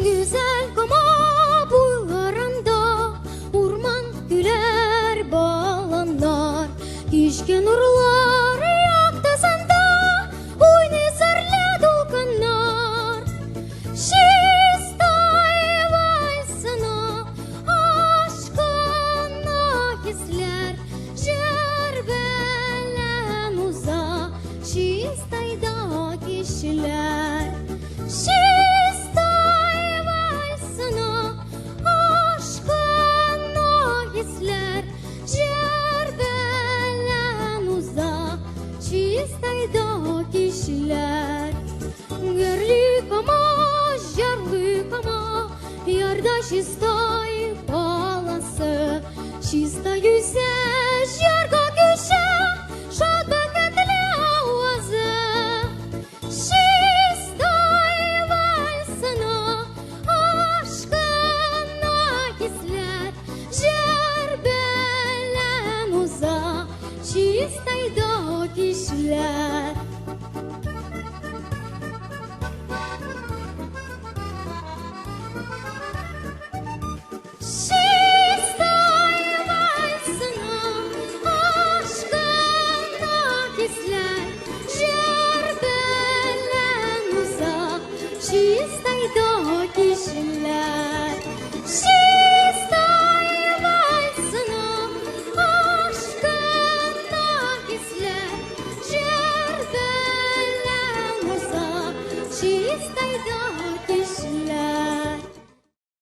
güzel kama boylarında orman güler bağlanlar. Kişke nurlar yaktasında oynasarlar dolkanlar. Şistay valsına aşkına hisler Jerbelen uza şistayda kişiler. Şistay valsına aşkına hisler Jerbelen uza şistayda kişiler. Gerlik ama jarlık ama yarda şistay balası şista yüze jarga